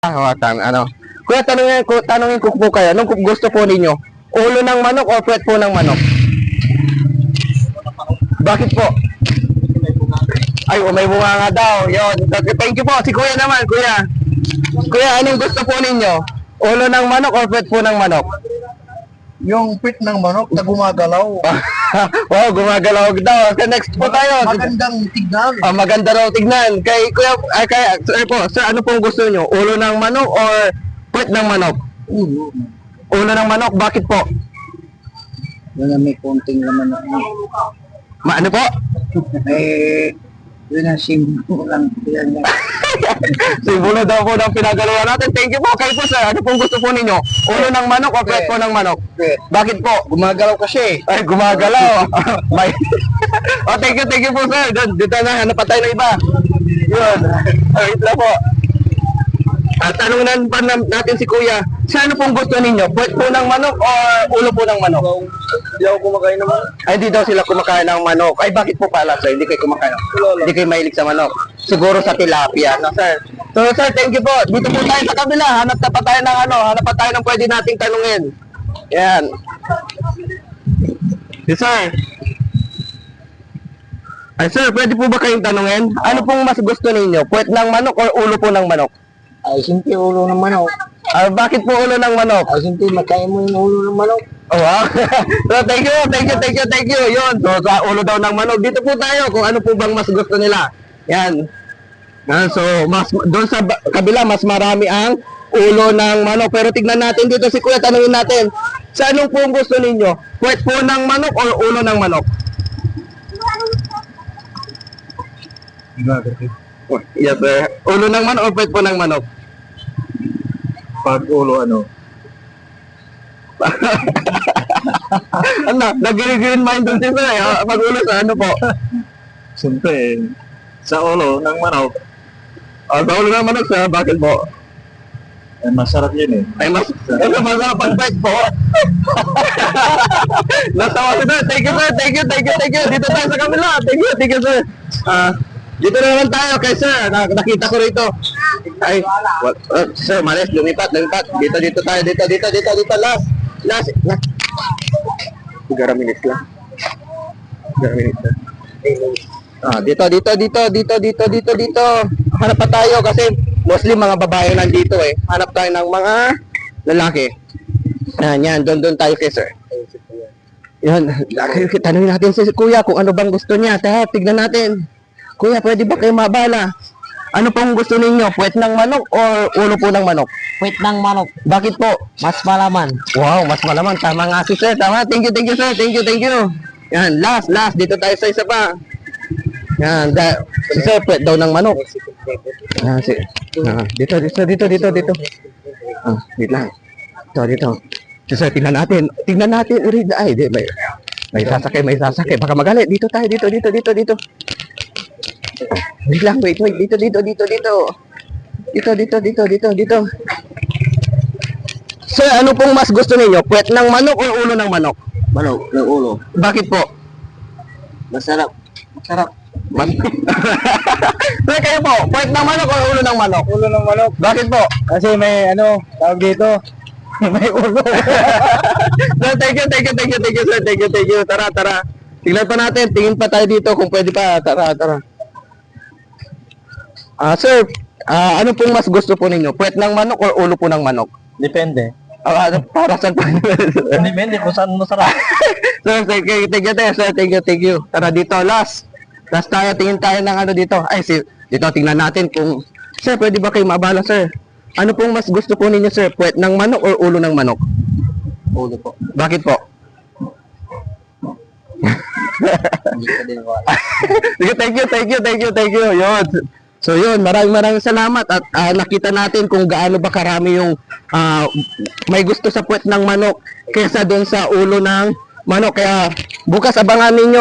Hawakan, ano. Kuya, tanungin ko po kayo, anong gusto po ninyo? Ulo ng manok o puwet po ng manok? Bakit po? Ay, may bunga nga daw. Yun. Thank you po. Si Kuya naman, Kuya. Kuya, anong gusto po ninyo? Ulo ng manok o puwet po ng manok? Yung pit ng manok na gumagalaw. Wow, gumagalaw daw. Okay, next po tayo. Magandang tignan. Maganda raw tignan. Kay Kuya, sir po, sir, ano pong gusto nyo? Ulo ng manok or puwet ng manok? Ulo. Ulo ng manok, bakit po? Wala may konting laman na. Ano po? Eh, yun ang simple lang. Yan lang. Simbolo daw po ng pinagalawa natin. Thank you po. Kayo po, sir. Ano pong gusto po ninyo? Ulo ng manok o puwet po ng manok? Bakit po? Gumagalaw kasi. Ay, gumagalaw. May... oh, thank you po, sir. Dito na, hanap pa tayo ng iba. Yun. Wait lang po. At tanong pa natin si Kuya, sa ano pong gusto ninyo? Puwet po ng manok o ulo po ng manok? Hindi ako kumakain naman. Ay, di daw sila kumakain ng manok. Ay, bakit po pala, sir? Hindi kayo kumakain. Hindi kayo mahilig sa manok. Siguro sa tilapia, no, sir? So, sir, thank you po. Dito po tayo sa kabila. Hanap na pa tayo ng hanap pa tayo ng pwede nating tanungin. Yan. Yes, sir. Ay, sir, pwede po ba kayong tanungin? Ano pong mas gusto ninyo? Puwet ng manok o ulo po ng manok? Ay, simple ulo ng manok. Bakit po ulo ng manok? Ay, simple makain mo yung ulo ng manok. Oh, wow. So, thank you. Yun. So, sa ulo daw ng manok. Dito po tayo kung ano po bang mas gusto nila. Yan. So, doon sa kabila, mas marami ang ulo ng manok. Pero tignan natin dito si Kuya, tanungin natin. Sa anong po gusto ninyo? Puwet po ng manok o ulo ng manok? Yes, sir. Ulo ng manok o puwet po ng manok? Pag ulo, ano? Ano? Nag-green mind doon si sir. Pag ulo sa ano po? Siyempre, sa ulo ng manok, Sa ulo ng manok, sir. Bakit po? eh, masarap yun eh. Ay, masarap ang puwet po. Natawa si sir. Thank you. Dito tayo sa kabila. Thank you, sir. Dito na naman tayo kay sir. Nakita ko rito. Ay, sir, malis, lumipat. Dito tayo. Dito, last. Sigara minutes lang. Dito. Hanap pa tayo kasi mostly mga babae nandito eh. Hanap tayo ng mga lalaki. Yan, doon tayo kay sir. Yan, tanongin natin si Kuya kung ano bang gusto niya. Tignan natin. Kuya, pwede ba kayo mabala? Ano pong gusto ninyo? Puwet ng manok o ulo po ng manok? Puwet ng manok, Bakit po? mas malaman. Wow, mas malaman. Tama nga si sir. Tama. Thank you, sir. Thank you. Yan, last. Dito tayo sa isa pa. Yan, si sir, puwet daw ng manok. Dito. Wait lang. Dito. Si sir, tingnan natin. Ay, may sasakay. Baka magalit. Dito tayo. Dito. Wait lang. Dito. Dito. Sir, ano pong mas gusto ninyo? Puwet ng manok o ulo ng manok? Manok ng ulo. Bakit po? Masarap. Sir, kayo po, puwet ng manok o ulo ng manok? Ulo ng manok. Bakit po? Kasi may tawag dito. May ulo. Sir, thank you, sir. Thank you. Tara. Tingnan pa natin. Tingin pa tayo dito kung pwede pa. Tara. Sir, ano pong mas gusto po ninyo? Puwet ng manok o ulo po ng manok? Depende. Para saan po? Depende kung saan masarap. Sir, thank you. Tara dito, last tayo, tingin tayo ng ano dito. Dito, tingnan natin kung... Sir, pwede ba kayo mabala, sir? Ano pong mas gusto po ninyo, sir? Puwet ng manok o ulo ng manok? Ulo po. Bakit po? Sige, thank you. Yun. So yun, maraming salamat at nakita natin kung gaano ba karami yung may gusto sa puwet ng manok kaysa doon sa ulo ng manok. Kaya bukas abangan ninyo.